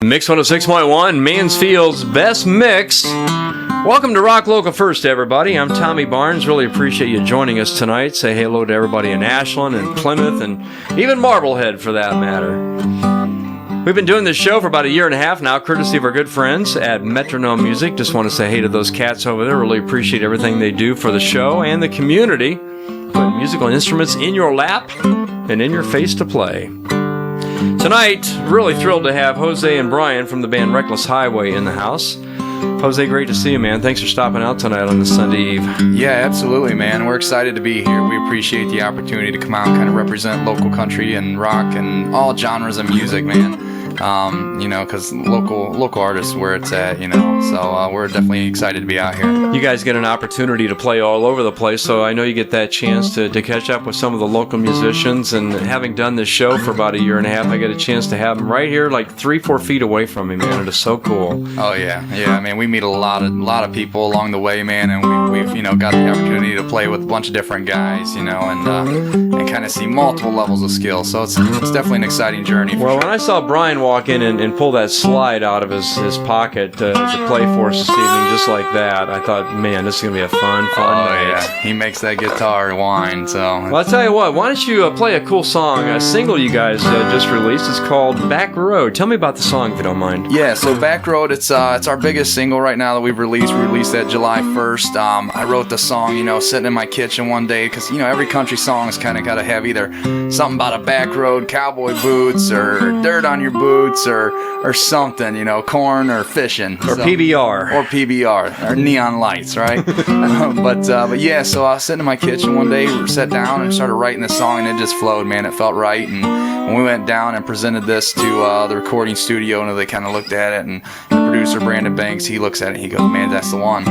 Mix 106.1, Mansfield's best mix. Welcome to Rock Local First, everybody. I'm Tommy Barnes. Really appreciate you joining us tonight. Say hello to everybody in Ashland and Plymouth and even Marblehead, for that matter. We've been doing this show for about a year and a half now, courtesy of our good friends at Metronome Music. Just want to say hey to those cats over there. Really appreciate everything they do for the show and the community. Putting musical instruments in your lap and in your face to play. Tonight, really thrilled to have Jose and Brian from the band Reckless Highway in the house. Jose, great to see you, man. Thanks for stopping out tonight on this Sunday Eve. Yeah, absolutely, man. We're excited to be here. We appreciate the opportunity to come out and kind of represent local country and rock and all genres of music, man. Because local artists where it's at, so we're definitely excited to be out here. You guys get an opportunity to play all over the place, so I know you get that chance to catch up with some of the local musicians, and having done this show for about a year and a half, I get a chance to have them right here, like 3-4 feet away from me, man. It is so cool. Oh, yeah, I mean, we meet a lot of people along the way, man, and we've got the opportunity to play with a bunch of different guys, and kind of see multiple levels of skill, so it's definitely an exciting journey. Well, when I saw Brian walk in and pull that slide out of his pocket to play for us this evening just like that, I thought, man, this is going to be a fun night. Yeah. He makes that guitar whine, so... Well, I'll tell you what, why don't you play a cool song, a single you guys just released. It's called Back Road. Tell me about the song, if you don't mind. Yeah, so Back Road, it's our biggest single right now that we've released. We released that July 1st. I wrote the song, sitting in my kitchen one day, because, every country song's kind of got to have either something about a back road, cowboy boots, or dirt on your boots, or something, corn or fishing. Or PBR. Or PBR, or neon lights, right? But yeah, so I was sitting in my kitchen one day, we sat down and started writing the song, and it just flowed, man. It felt right, and when we went down and presented this to the recording studio, and they kind of looked at it, and the producer, Brandon Banks, he looks at it, and he goes, man, that's the one.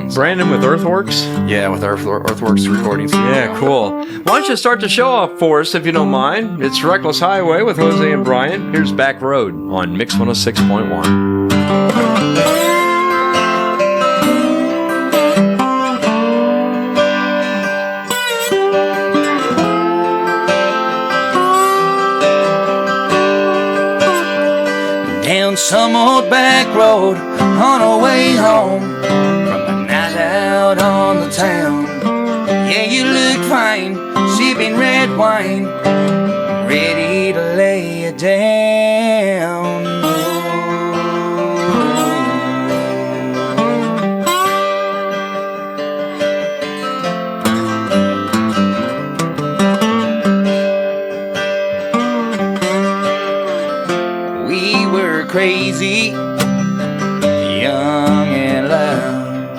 So, Brandon with Earthworks? Yeah, with Earthworks Recording Studio. Yeah, cool. Why don't you start the show off for us, if you don't mind? It's Reckless Highway with Jose and Brian. Here's Back Road on Mix 106.1. Down some old back road on our way home from a night out on the town. Yeah, you looked fine, sipping red wine, ready to lay it down. We were crazy, young and loud,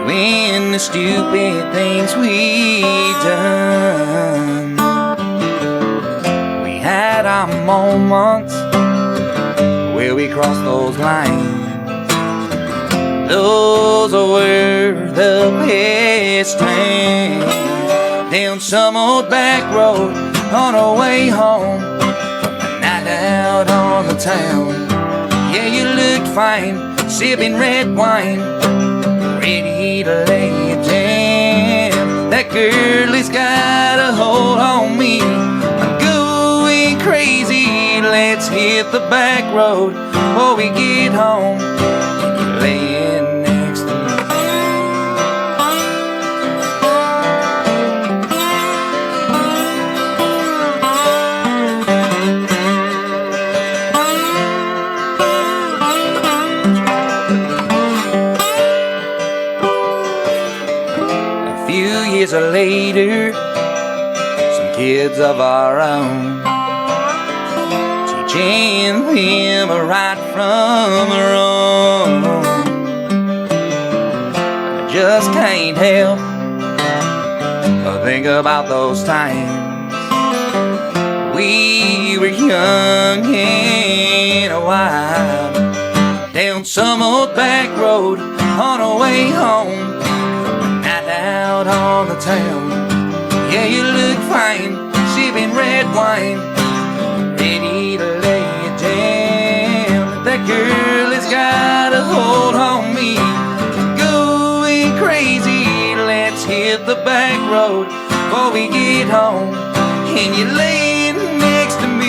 doing the stupid things we done. We had our moments where we crossed those lines. Those were the best times. Down some old back road on our way home from a night out on the town. Yeah, you looked fine, sipping red wine, ready to lay it down. That girl has got a hold on me, I'm going crazy. Let's hit the back road before we get home. You're laying next to me. Years later, some kids of our own, teaching them right from wrong. I just can't help but think about those times. We were young and wild, down some old back road on our way home. Out on the town, yeah, you look fine, sipping red wine, ready to lay it down. That girl has got a hold on me, going crazy. Let's hit the back road before we get home, and you're laying next to me.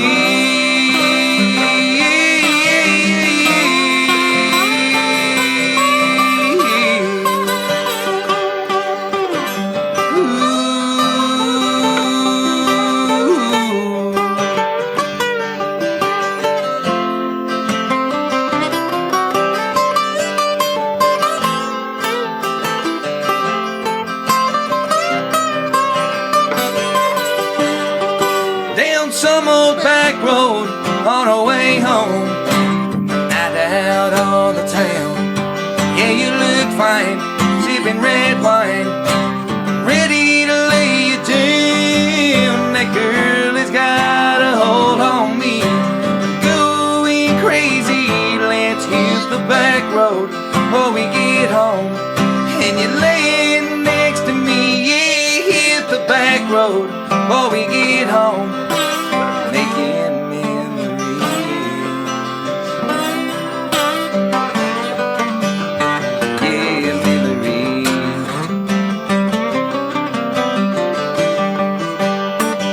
home from a night out on the town. Yeah, you look fine, sipping red wine, ready to lay you down. That girl has got a hold on me, going crazy. Let's hit the back road before we get home. And you're laying next to me, yeah, hit the back road before we get home. Making memories.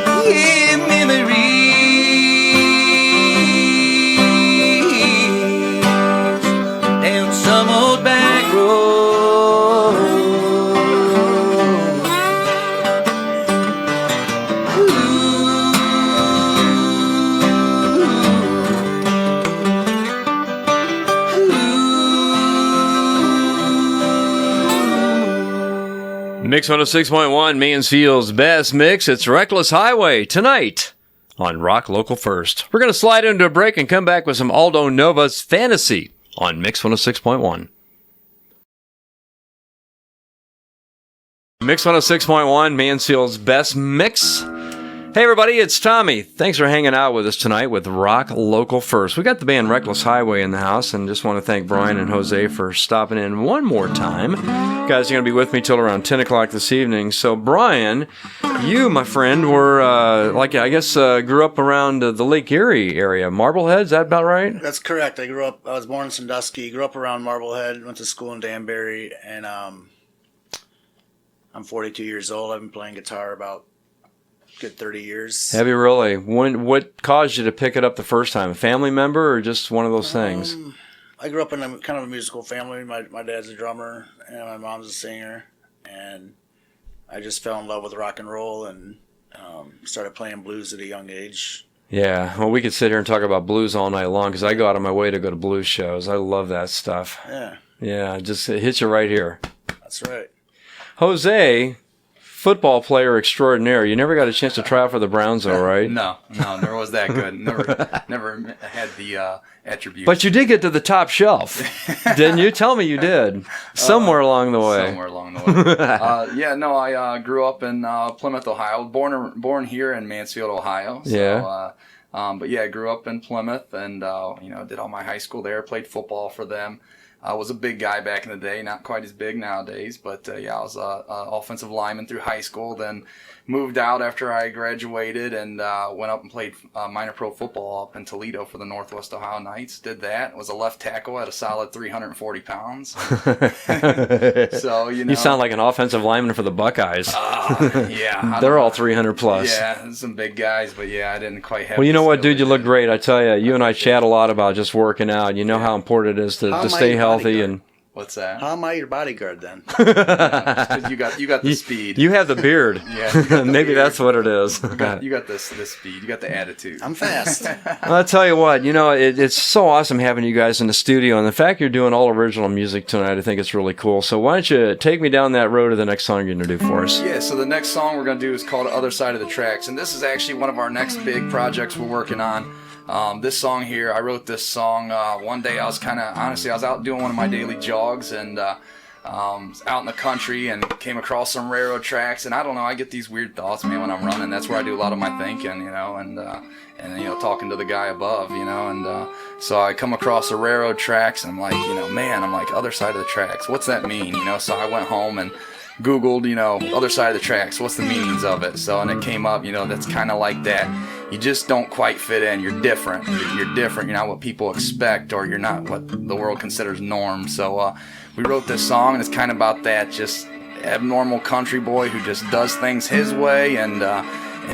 Yeah, memories. Yeah, memories. Down some old back road. Mix 106.1, Mansfield's best mix. It's Reckless Highway tonight on Rock Local First. We're going to slide into a break and come back with some Aldo Nova's Fantasy on Mix 106.1. Mix 106.1, Mansfield's best mix. Hey everybody, it's Tommy. Thanks for hanging out with us tonight with Rock Local First. We got the band Reckless Highway in the house, and just want to thank Brian and Jose for stopping in one more time. You guys are going to be with me till around 10 o'clock this evening. So Brian, you, my friend, were, grew up around the Lake Erie area. Marblehead, is that about right? That's correct. I was born in Sandusky, grew up around Marblehead, went to school in Danbury, and I'm 42 years old. I've been playing guitar about good 30 years. Have you really? What caused you to pick it up the first time? A family member or just one of those things? I grew up in a kind of a musical family. My dad's a drummer and my mom's a singer, and I just fell in love with rock and roll and started playing blues at a young age. Yeah, well, we could sit here and talk about blues all night long because I go out of my way to go to blues shows. I love that stuff. Yeah, it hits you right here. That's right. Jose, football player extraordinaire. You never got a chance to try out for the Browns, though, right? No, never was that good. Never had the attributes. But you did get to the top shelf, didn't you? Tell me you did. Somewhere along the way. Somewhere along the way. I grew up in Plymouth, Ohio. Born here in Mansfield, Ohio. So, yeah. I grew up in Plymouth and did all my high school there. Played football for them. I was a big guy back in the day, not quite as big nowadays, but I was an offensive lineman through high school, then moved out after I graduated and went up and played minor pro football up in Toledo for the Northwest Ohio Knights. Did that. Was a left tackle at a solid 340 pounds. So, You sound like an offensive lineman for the Buckeyes. Yeah. They're all 300 plus. Yeah, some big guys, but I didn't quite have. Well, you know what, dude? You look great. I tell you, you and I chat a lot about just working out. You know how important it is to stay healthy and. What's that? How am I your bodyguard then? Because you got the speed. You have the beard. Yeah, maybe that's what it is. You got this speed. You got the attitude. I'm fast. Well, I'll tell you what. It's so awesome having you guys in the studio, and the fact you're doing all original music tonight, I think it's really cool. So why don't you take me down that road to the next song you're going to do for us? Yeah. So the next song we're going to do is called "Other Side of the Tracks," and this is actually one of our next big projects we're working on. This song here, I wrote this song one day. I was out doing one of my daily jogs and out in the country and came across some railroad tracks. And I don't know, I get these weird thoughts, man, when I'm running. That's where I do a lot of my thinking, and talking to the guy above, and so I come across the railroad tracks and I'm like, other side of the tracks. What's that mean? So I went home and Googled, other side of the tracks. What's the meanings of it? So, and it came up, that's kind of like that. You just don't quite fit in. You're different. You're different. You're not what people expect, or you're not what the world considers norm. So we wrote this song, and it's kind of about that, just abnormal country boy who just does things his way, and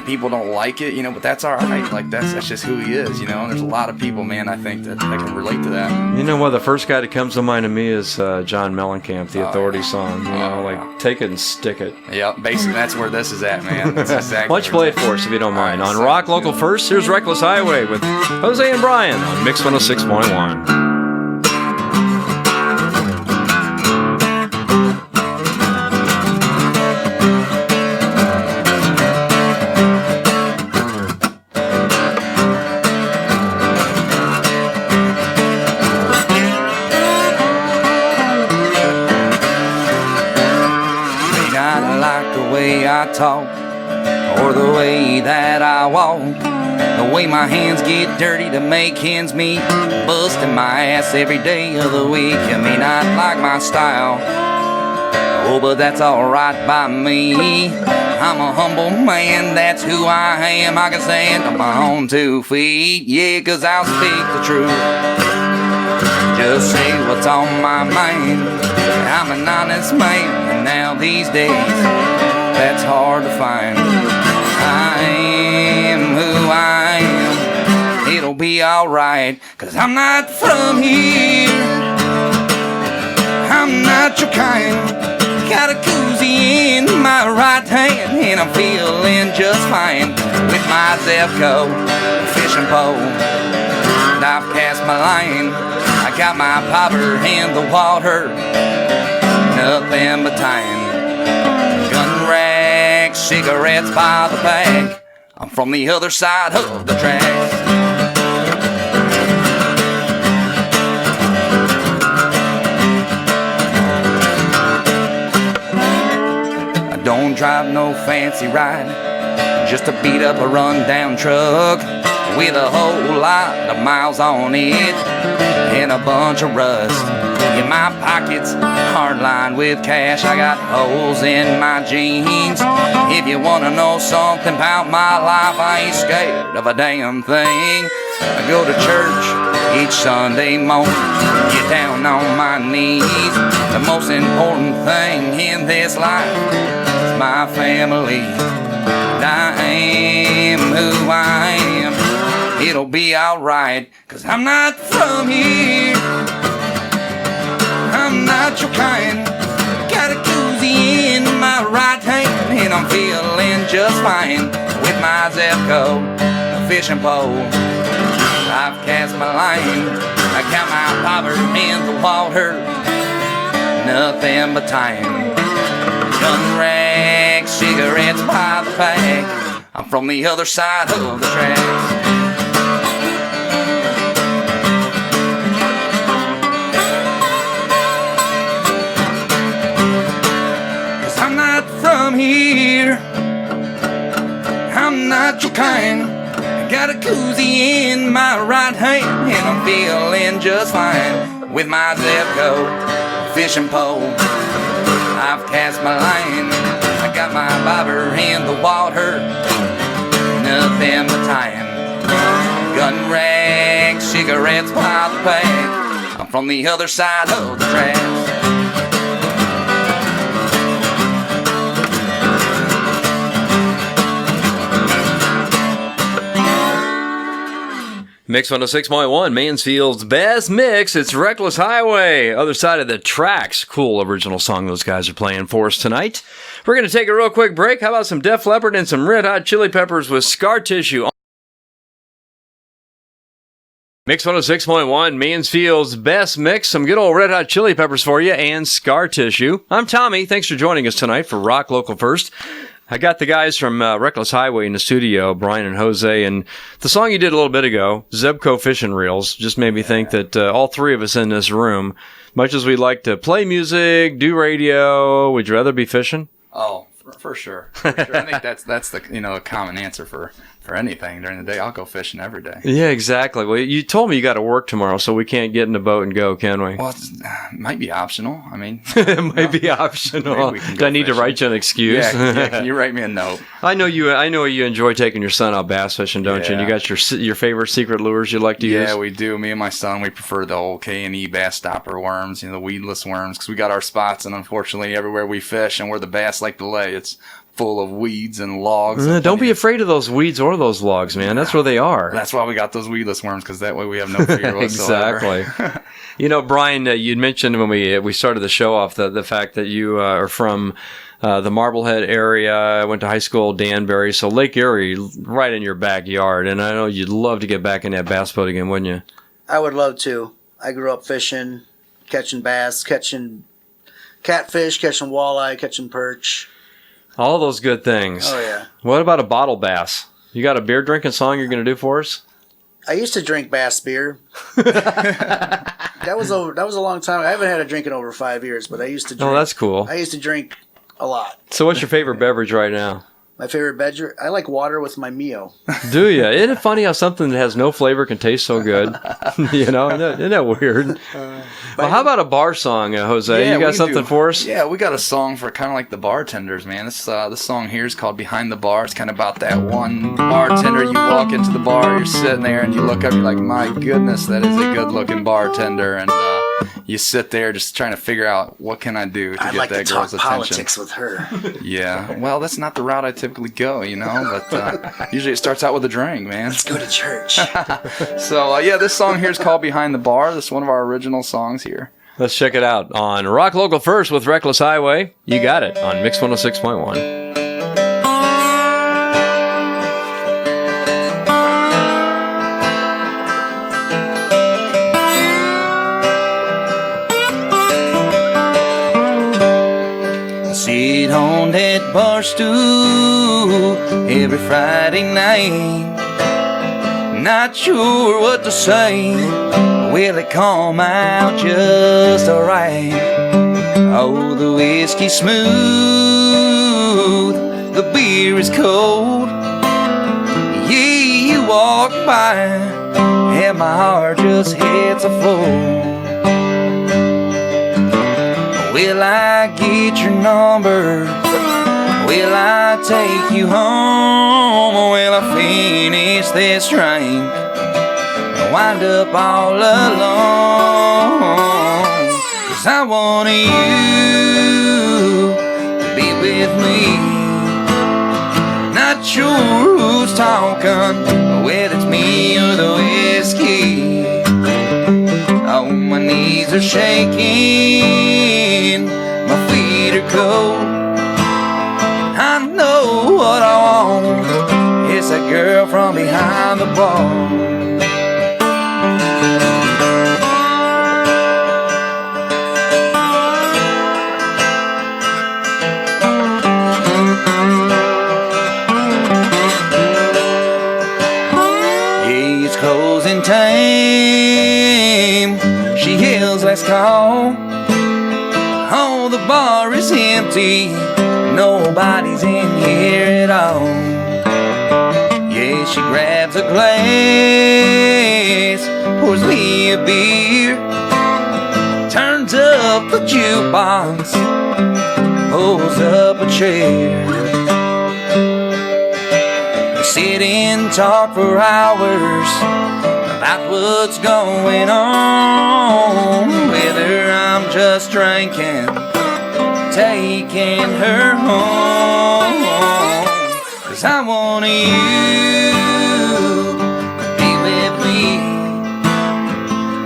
people don't like it, but that's all right. Like, that's just who he is, and there's a lot of people, man, I think that can relate to that. The first guy that comes to mind to me is John Mellencamp, the Authority song. Take it and stick it. Yeah, basically that's where this is at, man. That's exactly. Why don't you play it for us if you don't mind? On Rock Local First, here's Reckless Highway with Jose and Brian on Mix 106.1. talk, or the way that I walk, the way my hands get dirty to make ends meet, busting my ass every day of the week. You may not like my style, oh, but that's alright by me. I'm a humble man, that's who I am. I can stand on my own 2 feet, yeah, 'cause I'll speak the truth. Just say what's on my mind. I'm an honest man, and now these days, that's hard to find. I am who I am, it'll be alright, 'cause I'm not from here. I'm not your kind. Got a koozie in my right hand, and I'm feeling just fine with my Zevco fishing pole. And I've cast my line, I got my popper in the water, nothing but time. Gun racks, cigarettes by the pack, I'm from the other side of the tracks. Don't drive no fancy ride, just to beat up a rundown truck with a whole lot of miles on it and a bunch of rust. In my pockets, hard lined with cash, I got holes in my jeans. If you wanna know something about my life, I ain't scared of a damn thing. I go to church each Sunday morning, get down on my knees. The most important thing in this life is my family. And I am who I am, it'll be alright, 'cause I'm not from here. I'm not your kind. Got a koozie in my right hand, and I'm feeling just fine with my Zevco fishing pole. I've cast my line, I got my popper in the water, nothing but time. Gun racks, cigarettes by the pack, I'm from the other side of the tracks. From here, I'm not your kind. I got a koozie in my right hand, and I'm feeling just fine with my Zevco fishing pole. I've cast my line, I got my bobber in the water, nothing but time. Gun racks, cigarettes by the pack, I'm from the other side of the tracks. Mix 106.1, Mansfield's best mix. It's Reckless Highway, other side of the tracks. Cool original song those guys are playing for us tonight. We're going to take a real quick break. How about some Def Leppard and some Red Hot Chili Peppers with Scar Tissue? Mix 106.1, Mansfield's best mix. Some good old Red Hot Chili Peppers for you and Scar Tissue. I'm Tommy. Thanks for joining us tonight for Rock Local First. I got the guys from Reckless Highway in the studio, Brian and Jose, and the song you did a little bit ago, Zebco Fishing Reels, just made me think that all three of us in this room, much as we like to play music, do radio, would you rather be fishing? Oh, for sure. For sure. I think that's the a common answer for anything during the day. I'll go fishing every day. Yeah, exactly. Well, you told me you got to work tomorrow, so we can't get in the boat and go, can we? Well, it might be optional. I mean, it might be optional. Do I need to write you an excuse? Yeah, can you write me a note? I know you enjoy taking your son out bass fishing, don't you? And you got your favorite secret lures you like to use? Yeah, we do. Me and my son, we prefer the old K&E bass stopper worms, the weedless worms, because we got our spots, and unfortunately, everywhere we fish and where the bass like to lay, it's full of weeds and logs. Don't be afraid of those weeds or those logs, man. That's where they are. That's why we got those weedless worms, because that way we have no fear whatsoever. Exactly. Brian, you'd mentioned when we started the show off the fact that you are from the Marblehead area. I went to high school, Danbury, so Lake Erie right in your backyard. And I know you'd love to get back in that bass boat again, wouldn't you? I would love to. I grew up fishing, catching bass, catching catfish, catching walleye, catching perch. All those good things. Oh, yeah. What about a bottle bass? You got a beer drinking song you're going to do for us? I used to drink bass beer. That was a long time. I haven't had a drink in over 5 years, but I used to drink. Oh, that's cool. I used to drink A lot. So what's your favorite beverage right now? My favorite beverage, I like water with my Mio. Do you? Isn't it funny how something that has no flavor can taste so good? You know, isn't that weird? Well, how about a bar song, Jose? Yeah, you got we something do. for us? Yeah, we got a song for kind of like the bartenders, man. This song here is called Behind the Bar. It's kind of about that one bartender. You walk into the bar, you're sitting there, and you look up, you're like, my goodness, that is a good-looking bartender. And you sit there just trying to figure out, what can I do to I'd get like that to girl's talk attention? politics with her. Yeah, well, that's not the route I typically go, you know, but usually it starts out with a drink, man. Let's go to church. So, yeah, this song here is called Behind the Bar. This is one of our original songs here. Let's check it out on Rock Local First with Reckless Highway. You got it on Mix 106.1. Sit on that bar stool every Friday night. Not sure what to say. Will it come out just alright? Oh, the whiskey's smooth, the beer is cold. Yeah, you walk by and my heart just hits a fold. Will I get your number? Will I take you home? Or will I finish this drink and wind up all alone? 'Cause I want you to be with me. Not sure who's talking, whether it's me or the whiskey. Oh, my knees are shaking, my feet are cold. I know what I want, it's a girl from behind the bar. Yeah, it's closing time. She yells, let's call. Oh, the bar is empty, nobody's in here at all. Yeah, she grabs a glass, pours me a beer, turns up the jukebox, pulls up a chair. We sit and talk for hours about what's going on, whether I'm just drinking, taking her home. 'Cause I want you to be with me.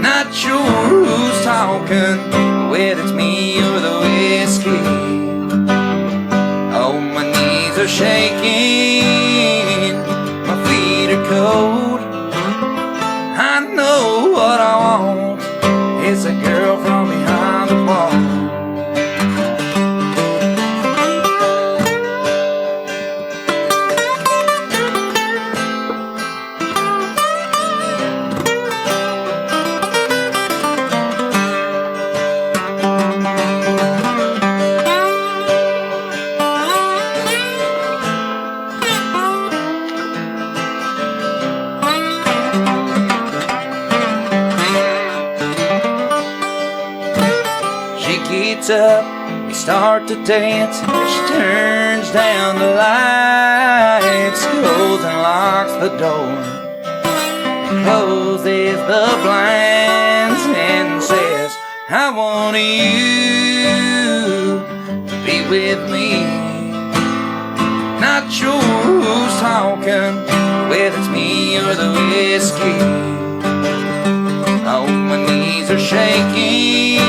Not sure who's talking, whether it's me or the whiskey. Oh, my knees are shaking, my feet are cold. I know what I want, it's a girl from behind the bar. Up, we start to dance. She turns down the lights, goes and locks the door, closes the blinds and says, I want you to be with me. Not sure who's talking, whether it's me or the whiskey. Oh, my knees are shaking,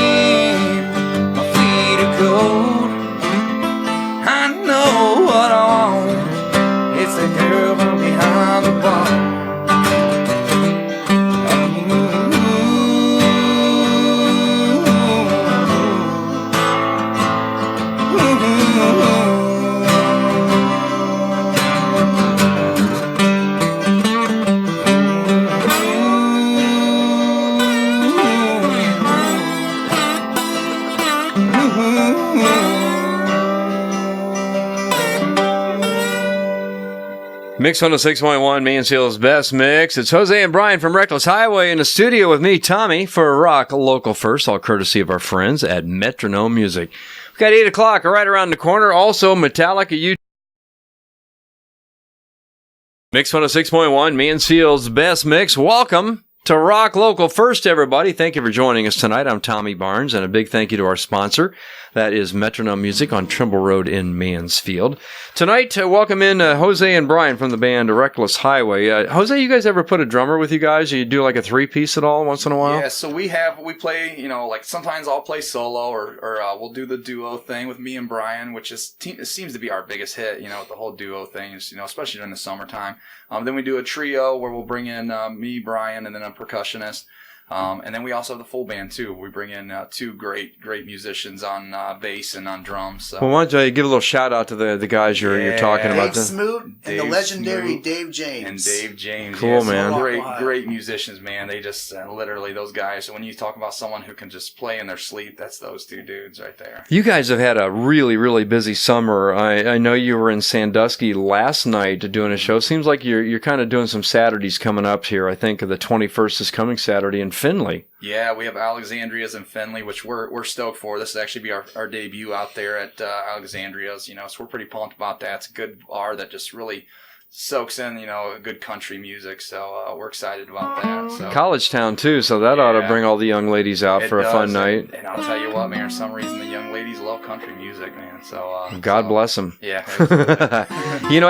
cold. I know what I want, it's a girl from behind the bar. Mix 106.1, Mansfield's best mix. It's Jose and Brian from Reckless Highway in the studio with me, Tommy, for Rock Local First, all courtesy of our friends at Metronome Music. We've got 8 o'clock right around the corner. Also, Metallica, you. Mix 106.1, Mansfield's best mix. Welcome to Rock Local First, everybody. Thank you for joining us tonight. I'm Tommy Barnes, and a big thank you to our sponsor. That is Metronome Music on Trimble Road in Mansfield. Tonight, welcome in Jose and Brian from the band Reckless Highway. Jose, you guys ever put a drummer with you guys? Or you do like a 3-piece at all once in a while? Yeah, so we play, like sometimes I'll play solo or we'll do the duo thing with me and Brian, which it seems to be our biggest hit, with the whole duo thing, especially during the summertime. Then we do a trio where we'll bring in me, Brian, and then a percussionist. And then we also have the full band too. We bring in 2 great musicians on bass and on drums. So. Well, why don't you give a little shout out to the guys you're talking about? Dave Smoot and the legendary Smoot Dave James. And Dave James. Cool, man. Great musicians, man. They just literally those guys. So when you talk about someone who can just play in their sleep, that's those 2 dudes right there. You guys have had a really, really busy summer. I know you were in Sandusky last night doing a show. Seems like you're kind of doing some Saturdays coming up here. I think the 21st is coming Saturday in Findlay. Yeah, we have Alexandria's in Findlay, which we're stoked for. This will actually be our debut out there at Alexandria's, so we're pretty pumped about that. It's a good bar that just really soaks in, good country music, so we're excited about that. So. College town, too, so that ought to bring all the young ladies out for a fun night. And I'll tell you what, man, for some reason the young ladies love country music, man. So God bless them. Yeah.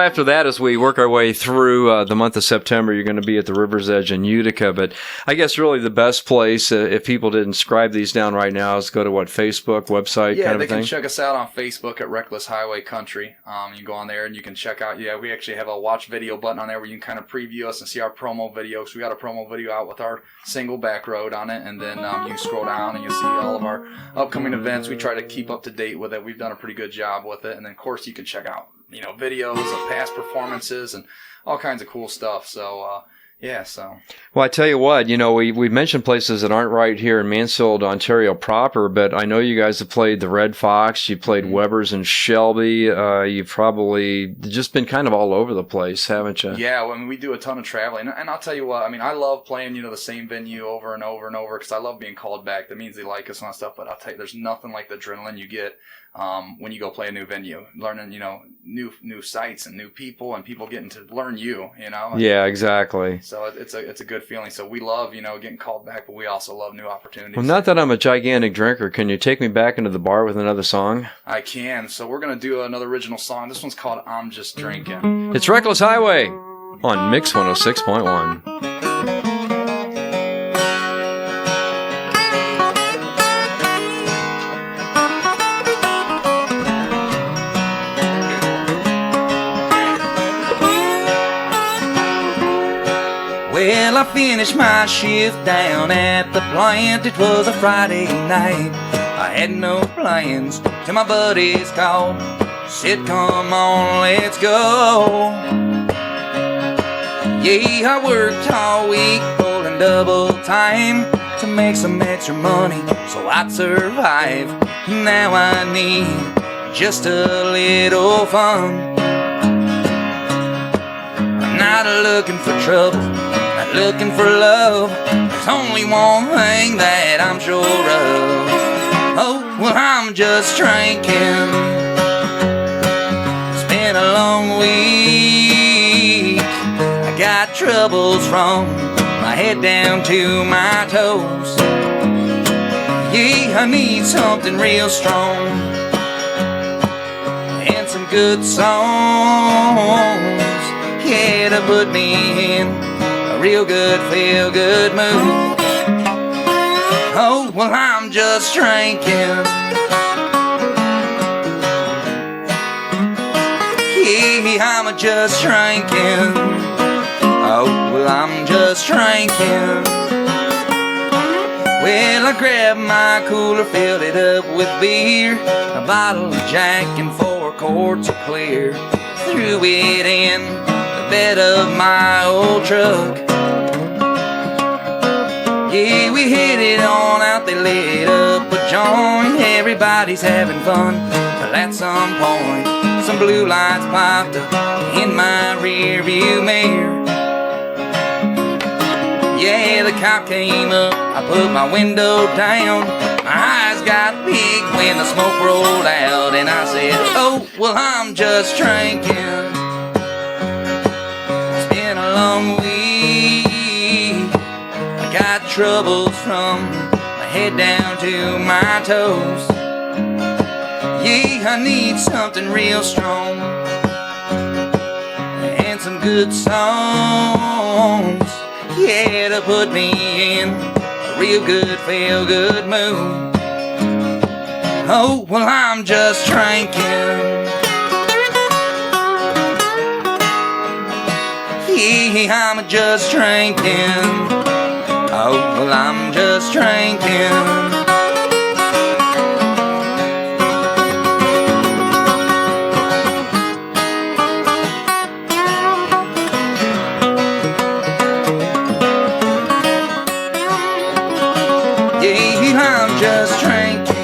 After that, as we work our way through the month of September, you're going to be at the River's Edge in Utica, but I guess really the best place, if people didn't scribe these down right now, is go to Facebook, website, kind of they thing? Can check us out on Facebook at Reckless Highway Country. You can go on there and you can check out, we actually have a watch video button on there where you can kind of preview us and see our promo videos. We got a promo video out with our single Back Road on it, and then you can scroll down and you'll see all of our upcoming events. We try to keep up to date with it. We've done a pretty good job with it, and then of course you can check out videos of past performances and all kinds of cool stuff. So well, I tell you what, we mentioned places that aren't right here in Mansfield, Ontario proper, but I know you guys have played the Red Fox, you played Weber's and Shelby, you've probably just been kind of all over the place, haven't you? Yeah, we do a ton of traveling, and I'll tell you what, I love playing, the same venue over and over and over, because I love being called back. That means they like us and stuff, but I'll tell you, there's nothing like the adrenaline you get when you go play a new venue, learning, new sites and new people, and people getting to learn you, Yeah, exactly. So it's a good feeling. So we love, getting called back, but we also love new opportunities. Well, not that I'm a gigantic drinker. Can you take me back into the bar with another song? I can. So we're going to do another original song. This one's called I'm Just Drinking. It's Reckless Highway on Mix 106.1. Well, I finished my shift down at the plant. It was a Friday night. I had no plans till my buddies called. Said, come on, let's go. Yeah, I worked all week, pulling double time to make some extra money so I'd survive. Now I need just a little fun. I'm not looking for trouble, not looking for love. There's only one thing that I'm sure of. Oh, well, I'm just drinking. It's been a long week. I got troubles from my head down to my toes. Yeah, I need something real strong and some good songs. Yeah, to put me in a real good, feel-good mood. Oh, well, I'm just drinking. Yeah, I'm just drinking. Oh, well, I'm just drinking. Well, I grabbed my cooler, filled it up with beer, a bottle of Jack and 4 quarts of clear. Threw it in the bed of my old truck. Yeah, we headed on out, they lit up a joint. Everybody's having fun till at some point some blue lights popped up in my rear view mirror. Yeah, the cop came up, I put my window down. My eyes got big when the smoke rolled out, and I said, oh, well, I'm just drinking. It's been a long week. I got troubles from my head down to my toes. Yeah, I need something real strong and some good songs, yeah, to put me in a real good, feel good mood. Oh, well, I'm just drinking. Yeah, I'm just drinking. Oh, well, I'm just drinking. I'm just drinking.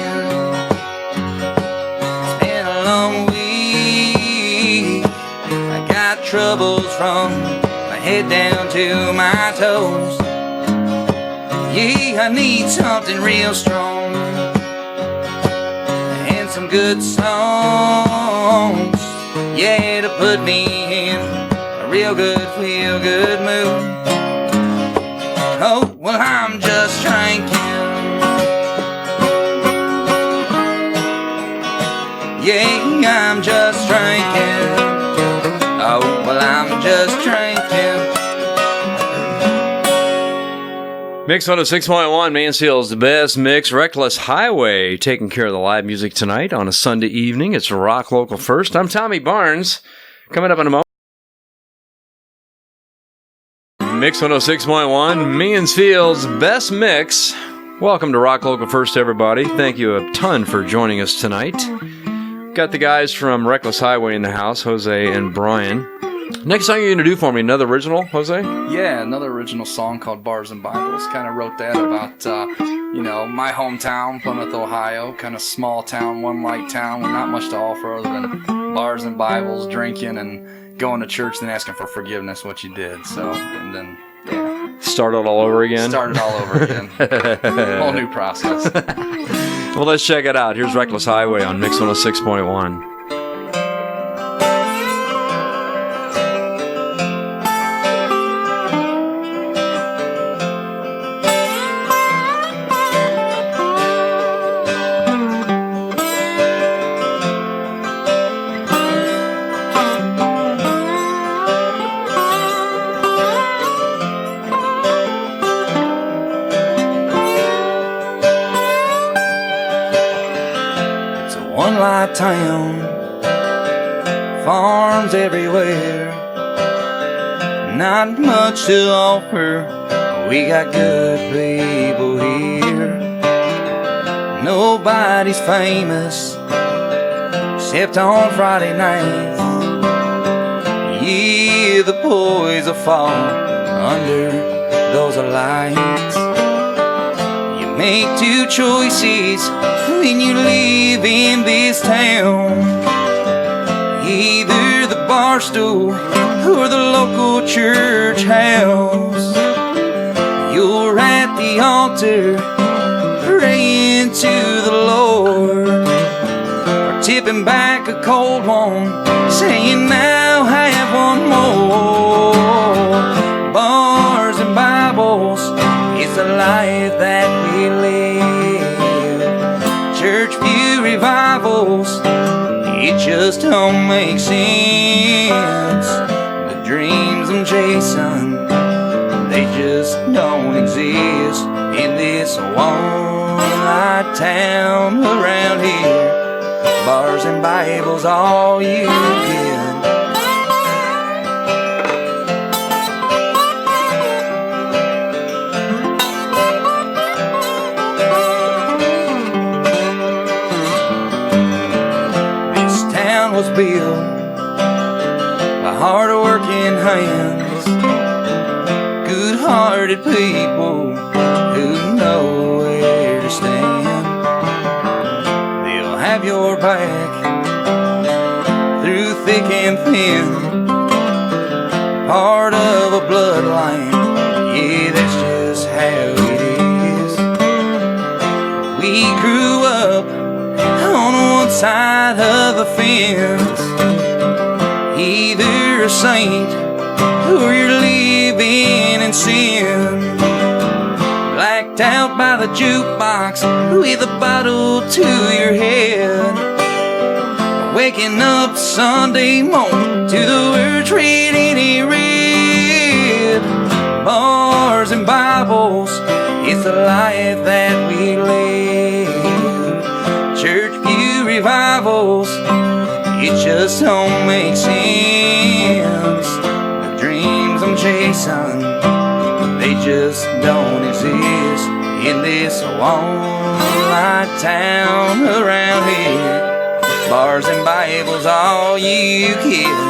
It's been a long week. I got troubles from my head down to my toes. Yeah, I need something real strong and some good songs, yeah, to put me in a real good, feel good mood. Oh, well, I'm just drinking. Yeah, I'm just drinking. Oh, well, I'm just drinking. Mix 106.1, Mansfield's the best mix. Reckless Highway taking care of the live music tonight on a Sunday evening. It's Rock Local First. I'm Tommy Barnes. Coming up in a moment. Mix 106.1, Mansfield's best mix. Welcome to Rock Local First, everybody. Thank you a ton for joining us tonight. Got the guys from Reckless Highway in the house, Jose and Brian. Next song you're going to do for me, another original, Jose? Yeah, another original song called Bars and Bibles. Kind of wrote that about, my hometown, Plymouth, Ohio. Kind of small town, one light town with not much to offer other than bars and Bibles, drinking, and going to church and asking for forgiveness what you did. So, and then, yeah. Started all over again? Started all over again. Whole new process. Well, let's check it out. Here's Reckless Highway on Mix 106.1. One-light town, farms everywhere, not much to offer. We got good people here. Nobody's famous except on Friday nights. Yeah, the boys will fall under those lights. You make two choices when you live in this town, either the bar stool or the local church house. You're at the altar praying to the Lord, or tipping back a cold one saying now have one more. Bars and Bibles is the life that we live. Church pew revivals, it just don't make sense. The dreams I'm chasing, they just don't exist in this one-light town around here. Bars and Bibles, all you get. Was built by hard-working hands, good-hearted people who know where to stand. They'll have your back through and thin, part of a bloodline. Yeah, that's just how it is. We grew up on one side of the fence, either a saint or you're living in sin. Blacked out by the jukebox with a bottle to your head, waking up Sunday morning to the words reading in red. Bars and Bibles, it's the life that we live. Church pew revivals, it just don't make sense. The dreams I'm chasing, they just don't exist in this one-light town around here. Bars and Bibles, all you get.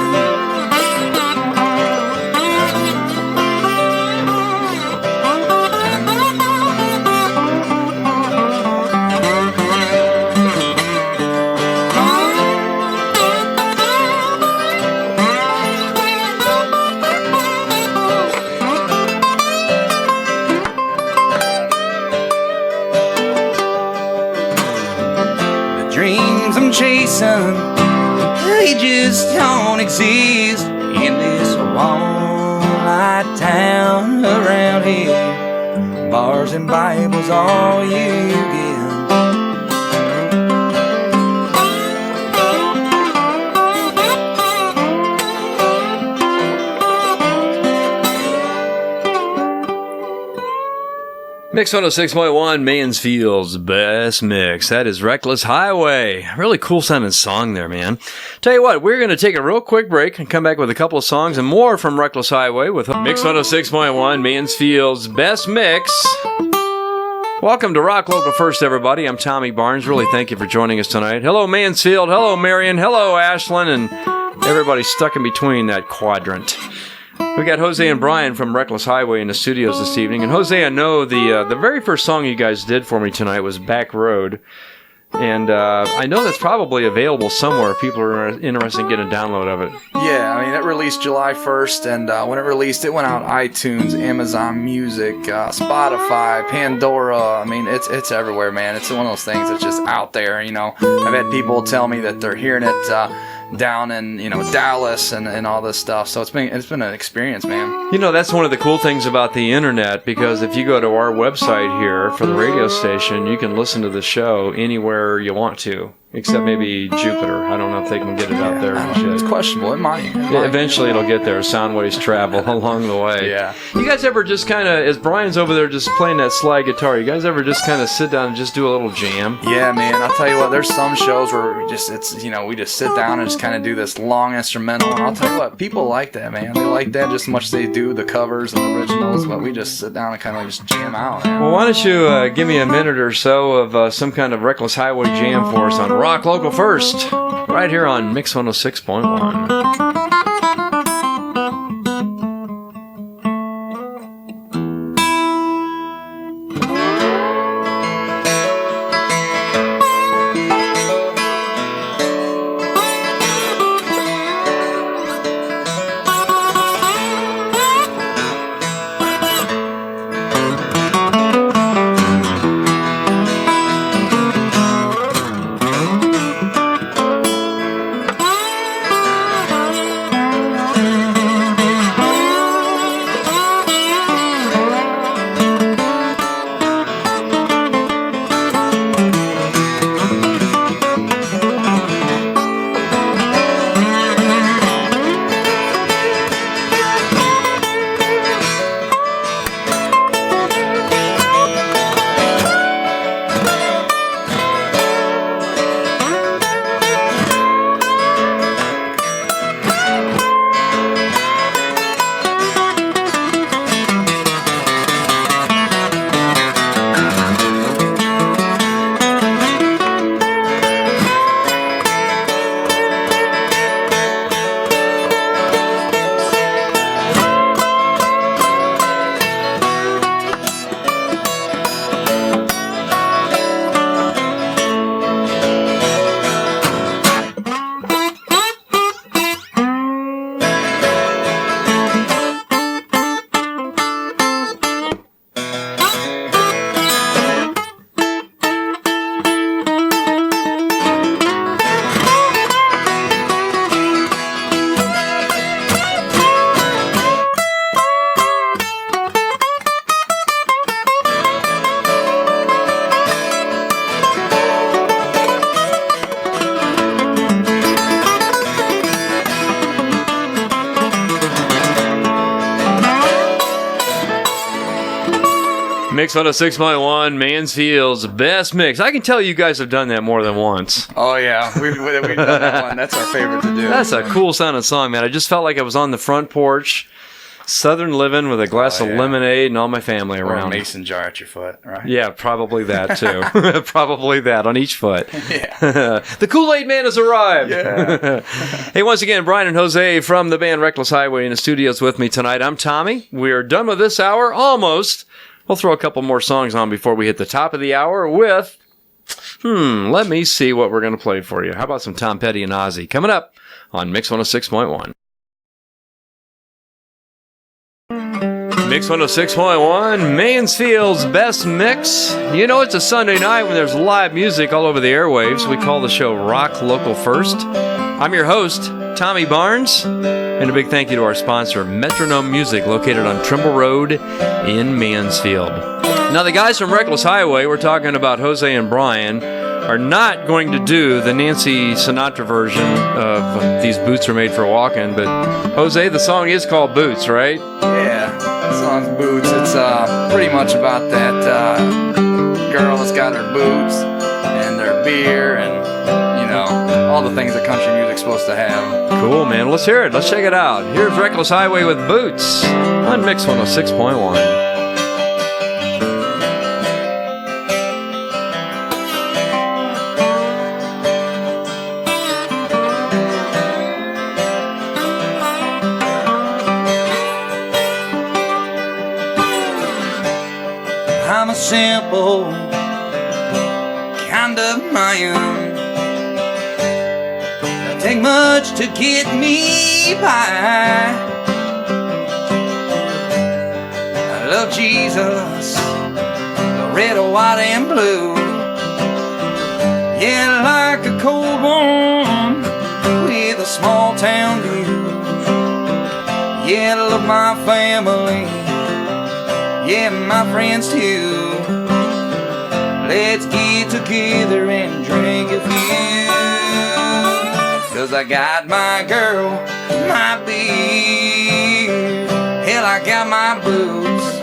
Dreams I'm chasing, they just don't exist in this one-light town around here. Bars and Bibles, all you get. Mix 106.1, Mansfield's best mix. That is Reckless Highway. Really cool sounding song there, man. Tell you what, we're going to take a real quick break and come back with a couple of songs and more from Reckless Highway with Mix 106.1, Mansfield's best mix. Welcome to Rock Local First, everybody. I'm Tommy Barnes. Really thank you for joining us tonight. Hello, Mansfield. Hello, Marion. Hello, Ashland. And everybody stuck in between that quadrant. We got Jose and Brian from Reckless Highway in the studios this evening. And Jose, I know the very first song you guys did for me tonight was Back Road. And I know that's probably available somewhere if people are interested in getting a download of it. Yeah, I mean, it released July 1st, and when it released, it went out iTunes, Amazon Music, Spotify, Pandora. I mean, it's everywhere, man. It's one of those things that's just out there, you know. I've had people tell me that they're hearing it down in, you know, Dallas and all this stuff. So it's been an experience, man. You know, that's one of the cool things about the internet, because if you go to our website here for the radio station, you can listen to the show anywhere you want to, except maybe Jupiter. I don't know if they can get it out there and shit. It's questionable. It might. Yeah, eventually it'll get there. Sound waves travel along the way. Yeah. You guys ever just kind of, as Brian's over there just playing that slide guitar, you guys ever just kind of sit down and just do a little jam? Yeah, man. I'll tell you what. There's some shows where we just sit down and just kind of do this long instrumental, and I'll tell you what, people like that, man. They like that just as much as they do the covers and the originals. But we just sit down and kind of just jam out, man. Well, why don't you give me a minute or so of some kind of Reckless Highway jam for us on Rock Local First, right here on Mix 106.1. Mix 106.1, Mansfield's best mix. I can tell you guys have done that more than once. Oh, yeah. We've done that one. That's our favorite to do. That's a cool sounding song, man. I just felt like I was on the front porch, Southern living with a glass of lemonade and all my family Or a around. mason jar at your foot, right? Yeah, probably that too. Probably that on each foot. Yeah. The Kool-Aid Man has arrived. Yeah. Hey, once again, Brian and Jose from the band Reckless Highway in the studios with me tonight. I'm Tommy. We're done with this hour, almost. We'll throw a couple more songs on before we hit the top of the hour with, let me see what we're going to play for you. How about some Tom Petty and Ozzy? Coming up on Mix 106.1. Mix 106.1, Mansfield's best mix. You know, it's a Sunday night when there's live music all over the airwaves. We call the show Rock Local First. I'm your host, Tommy Barnes, and a big thank you to our sponsor, Metronome Music, located on Trimble Road in Mansfield. Now, the guys from Reckless Highway, we're talking about Jose and Brian, are not going to do the Nancy Sinatra version of These Boots Are Made for Walking, but Jose, the song is called Boots, right? Yeah. The song's Boots. It's pretty much about that girl that's got her boots and their beer and, you know, all the things that country music's supposed to have. Cool, man. Let's hear it. Let's check it out. Here's Reckless Highway with Boots on Mix 106.1. I'm a simple kind of man. Don't take much to get me by. I love Jesus, the red, white, and blue. Yeah, like a cold one with a small town view. Yeah, I love my family. Yeah, my friends too. Let's get together and drink a few. 'Cause I got my girl, my beer. Hell, I got my boots.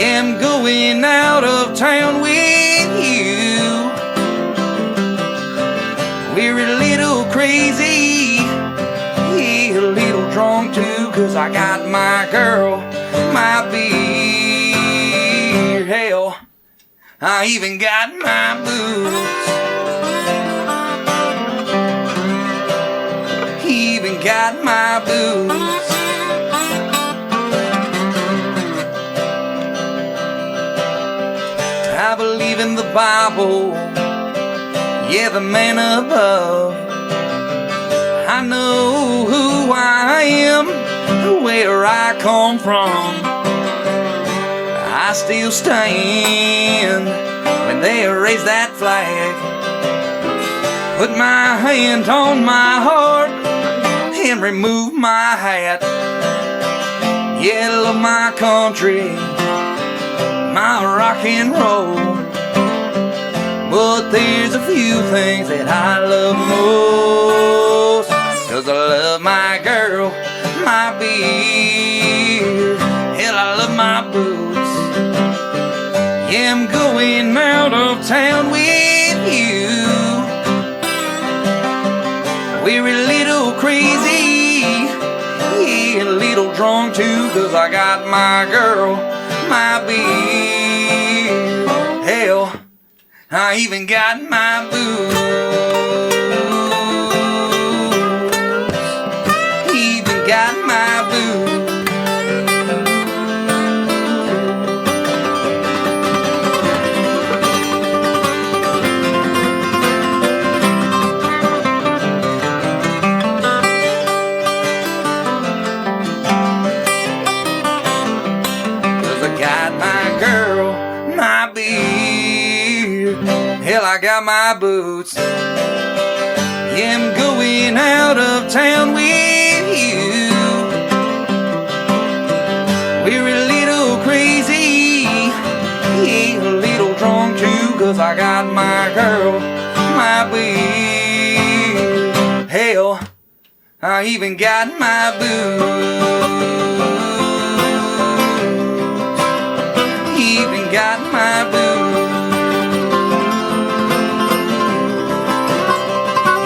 Yeah, I'm going out of town with you. We're a little crazy, yeah, a little drunk too. 'Cause I got my girl, my beer. Hell, I even got my boots. Even got my boots. I believe in the Bible, yeah, the man above. I know who I am, where I come from. I still stand when they raise that flag. Put my hand on my heart and remove my hat. Yeah, love my country, my rock and roll. But there's a few things that I love most. 'Cause I love my girl, my beer. Hell, I love my boots. Yeah, I'm going out of town with you. We're a little crazy, yeah, a little drunk too. 'Cause I got my girl, my beer. Hell, I even got my boots. Even got my boots. Hell, I got my boots. Yeah, I'm going out of town with you. We're a little crazy, yeah, a little drunk too. 'Cause I got my girl, my beer. Hell, I even got my boots. even got my blues.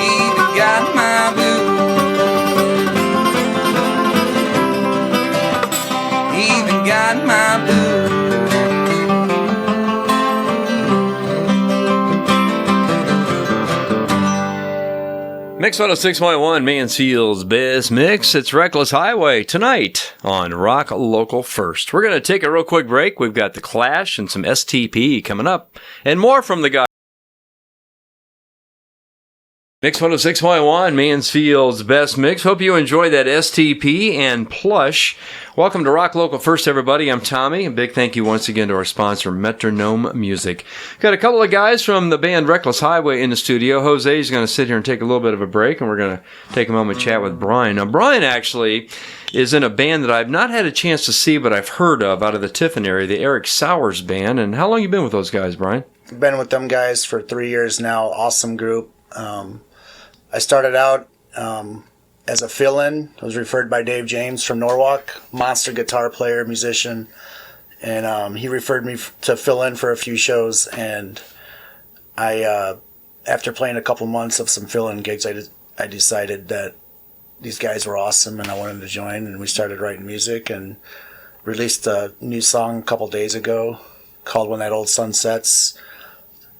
Even got my blues. Even got my blues. Mix 106.1, Mansfield's best mix. It's Reckless Highway tonight on Rock Local First. We're going to take a real quick break. We've got The Clash and some STP coming up, and more from the guy. Mix 106.1, Mansfield's best mix. Hope you enjoy that STP and Plush. Welcome to Rock Local First, everybody. I'm Tommy. A big thank you once again to our sponsor, Metronome Music. Got a couple of guys from the band Reckless Highway in the studio. Jose is going to sit here and take a little bit of a break, and we're going to take a moment to chat with Brian. Now, Brian actually is in a band that I've not had a chance to see, but I've heard of out of the Tiffin area, the Eric Sowers Band. And how long you been with those guys, Brian? Been with them guys for 3 years now. Awesome group. I started out as a fill-in. I was referred by Dave James from Norwalk, monster guitar player, musician, and he referred me to fill in for a few shows. And I, after playing a couple months of some fill-in gigs, I decided that these guys were awesome and I wanted to join. And we started writing music and released a new song a couple days ago called "When That Old Sun Sets."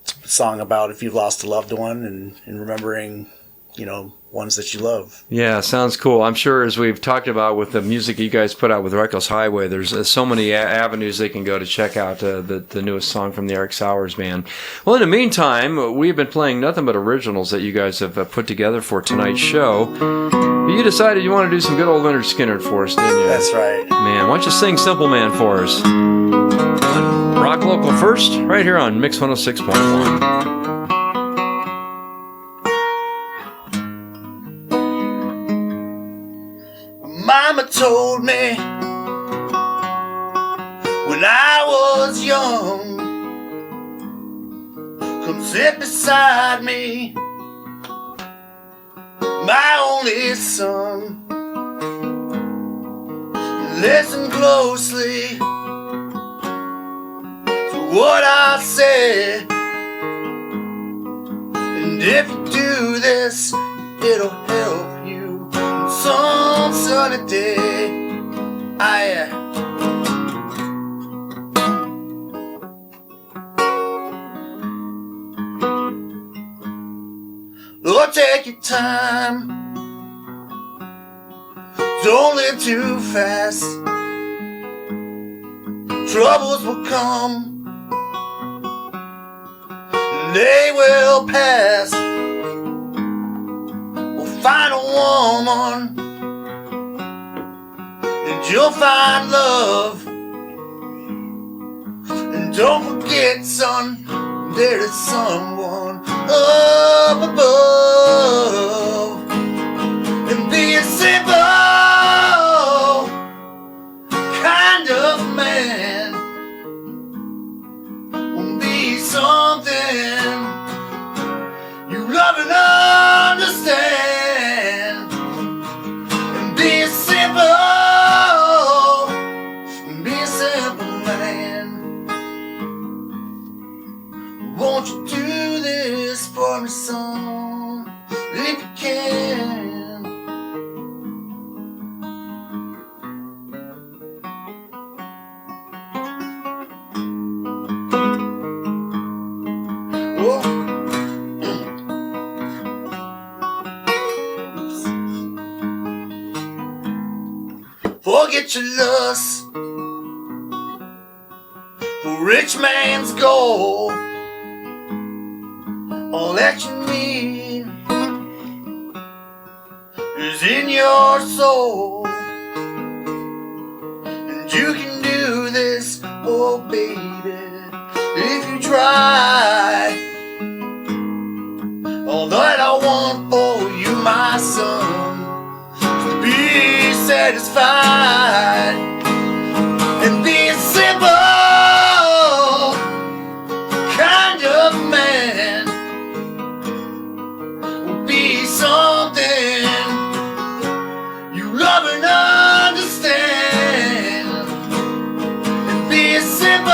It's a song about if you've lost a loved one and remembering, you know, ones that you love. Yeah, sounds cool. I'm sure as we've talked about with the music you guys put out with Reckless Highway, there's so many avenues they can go to check out the newest song from the Eric Sowers Band. Well, in the meantime, we've been playing nothing but originals that you guys have put together for tonight's show. You decided you want to do some good old Leonard Skinner for us, didn't you? That's right. Man, why don't you sing Simple Man for us? Rock Local First, right here on Mix 106.1. Mama told me when I was young, come sit beside me, my only son. Listen closely to what I say, and if you do this, it'll help you some sunny day. Lord, take your time, don't live too fast. Troubles will come, they will pass. Find a woman and you'll find love. And don't forget, son, there is someone up above. And be a simple kind of man. Will be something you love and understand. Be a simple man. Won't you do this for me, son, if you can? Oh. Forget your lust for rich man's gold. All that you need is in your soul, and you can do this, oh baby, if you try. All that I want for you, my son, be satisfied and be a simple kind of man. Will be something you love and understand, and be a simple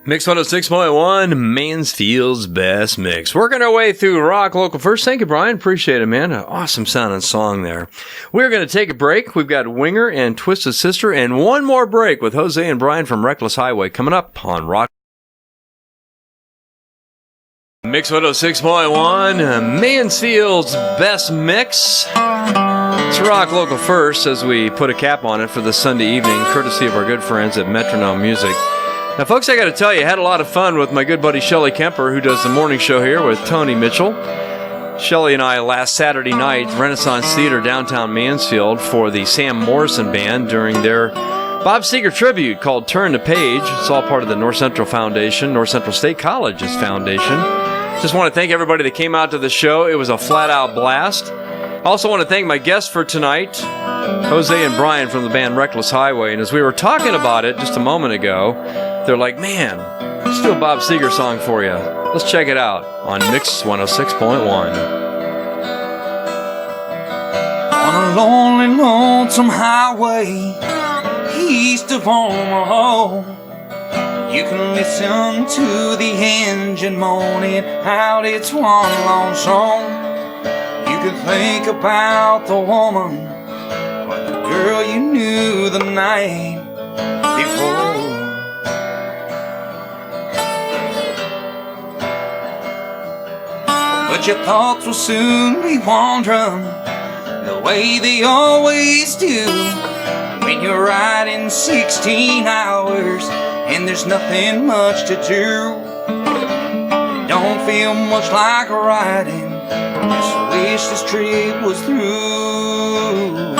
Mix 106.1, Mansfield's best mix. Working our way through Rock Local First. Thank you, Brian. Appreciate it, man. An awesome sounding song there. We're going to take a break. We've got Winger and Twisted Sister and one more break with Jose and Brian from Reckless Highway coming up on Rock. Mix 106.1, Mansfield's best mix. It's Rock Local First as we put a cap on it for the Sunday evening, courtesy of our good friends at Metronome Music. Now, folks, I got to tell you, I had a lot of fun with my good buddy Shelly Kemper, who does the morning show here with Tony Mitchell. Shelly and I last Saturday night, Renaissance Theater downtown Mansfield for the Sam Morrison Band during their Bob Seger tribute called Turn the Page. It's all part of the North Central Foundation, North Central State College's foundation. Just want to thank everybody that came out to the show. It was a flat-out blast. I also want to thank my guests for tonight, Jose and Brian from the band Reckless Highway. And as we were talking about it just a moment ago, they're like, man, let's do a Bob Seger song for you. Let's check it out on Mix 106.1. On a lonely, lonesome highway east of Omaha, you can listen to the engine moaning out its one long song. You can think about the woman or the girl you knew the night before. But your thoughts will soon be wandering the way they always do when you're riding 16 hours and there's nothing much to do. Don't feel much like riding. Just wish this trip was through.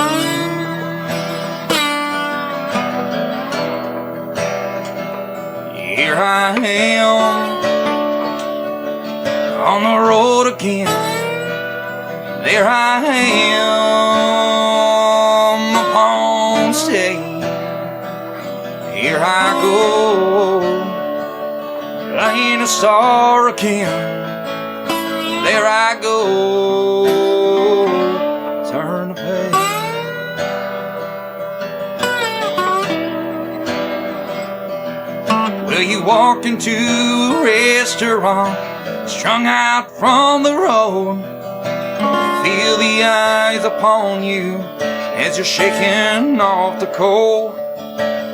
Here I am on the road again. There I am upon stage. Here I go, playing a star again. There I go, turn the page. Well, you walked into a restaurant, strung out from the road. Feel the eyes upon you as you're shaking off the cold.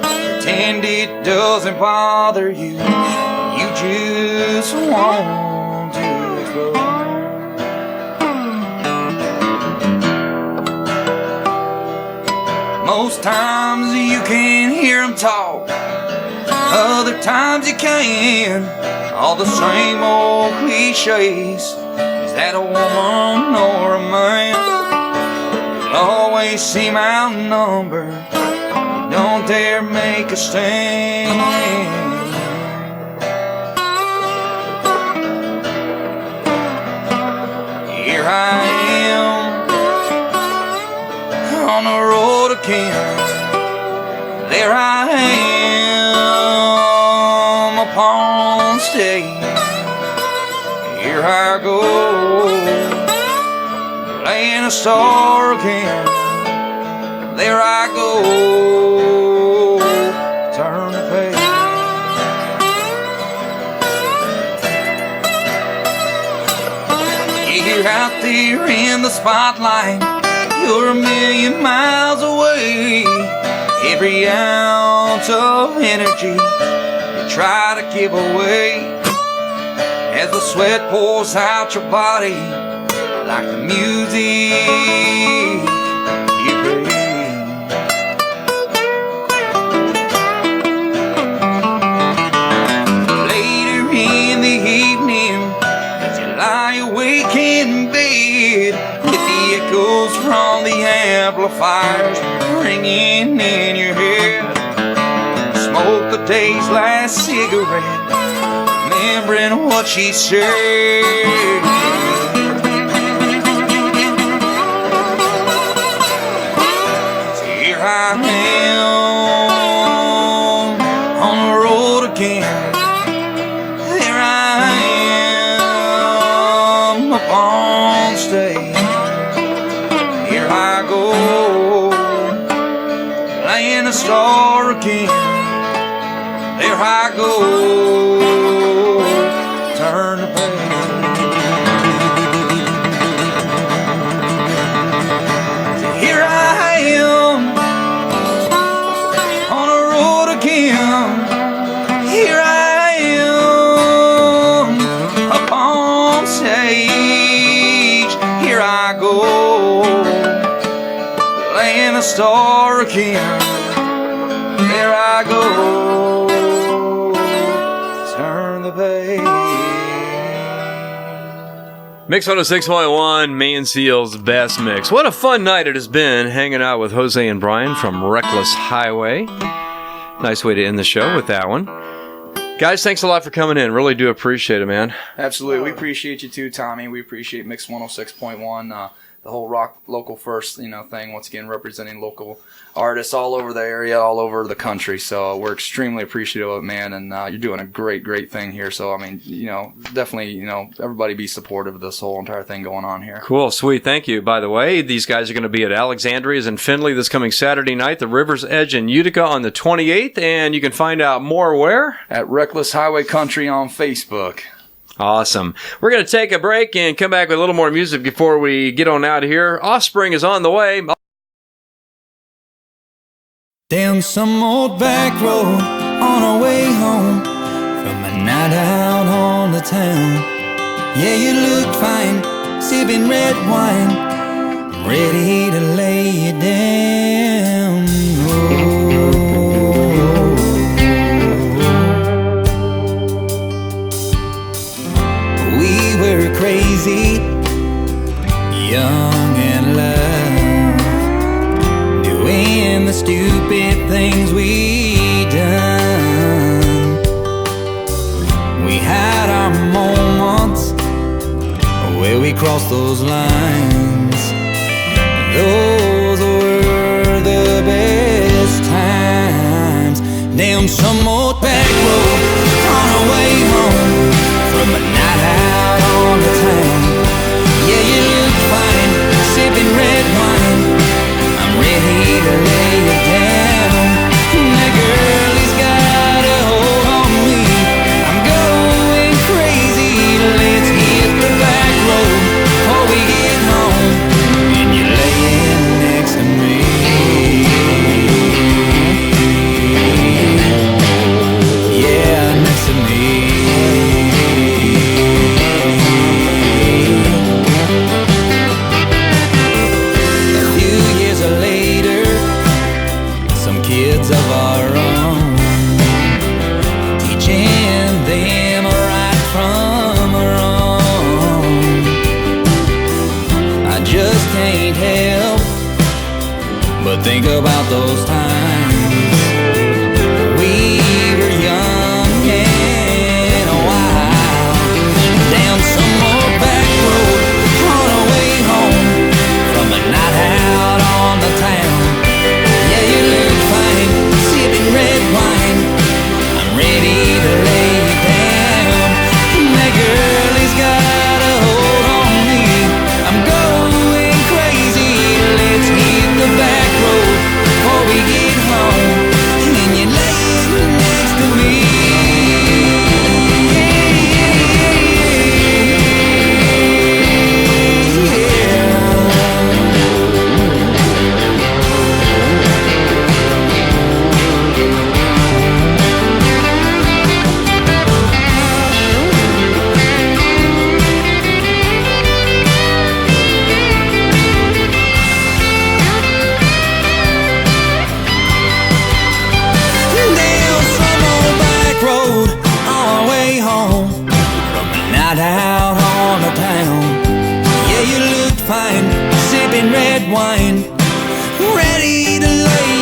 Pretend it doesn't bother you, you just want to explode. Most times you can hear them talk, other times you can't. All the same old cliches. Is that a woman or a man? You'll always seem outnumbered. Don't dare make a stand. Here I am on the road again. There I am upon stage. Here I go, playing a star again. There I go, turn the page. You're out there in the spotlight, you're a million miles away. Every ounce of energy you try to give away, as the sweat pours out your body like the music you play. Later in the evening, as you lie awake in bed, with the echoes from the amplifiers ringing in your head, smoke the day's last cigarette, remembering what she said. So here I am on the road again. There I am upon stage. Here I go, playing a star again. There I go, store again. There I go, turn the page. Mix 106.1, Mansfield's best mix. What a fun night it has been hanging out with Jose and Brian from Reckless Highway. Nice way to end the show with that one. Guys, thanks a lot for coming in. Really do appreciate it, man. Absolutely. We appreciate you too, Tommy. We appreciate Mix 106.1, the whole Rock Local First, thing. Once again, representing local artists all over the area, all over the country. So we're extremely appreciative of it, man. And you're doing a great, great thing here. So, definitely, everybody be supportive of this whole entire thing going on here. Cool, sweet. Thank you. By the way, these guys are going to be at Alexandria's in Findlay this coming Saturday night, the River's Edge in Utica on the 28th. And you can find out more where? At Reckless Highway Country on Facebook. Awesome. We're going to take a break and come back with a little more music before we get on out of here. Offspring is on the way. Down some old back road on our way home from a night out on the town. Yeah, you look fine, sipping red wine, ready to lay you down. We were crazy, young and loved, doing the stupid things we done. We had our moments where we crossed those lines. Those were the best times. Down some old back road on our way home from a night out on the town. Yeah, you look fine, sipping red wine, I'm ready to lay you down. That girl has got a hold on me, I'm going crazy. Let's hit the back road before we get home, and you're laying next to me. Yeah, next to me. Kids of our own, teaching them right from wrong. I just can't help but think about those times. We were young and wild, down some old back road on our way home from a night out on the town. Yeah, you look fine, sipping red wine, I'm ready to lay you down. That girl has got a hold on me, I'm going crazy. Let's hit the back road before we get home, and you're laying next to me. Out on the town. Yeah, you look fine, sipping red wine, ready to lay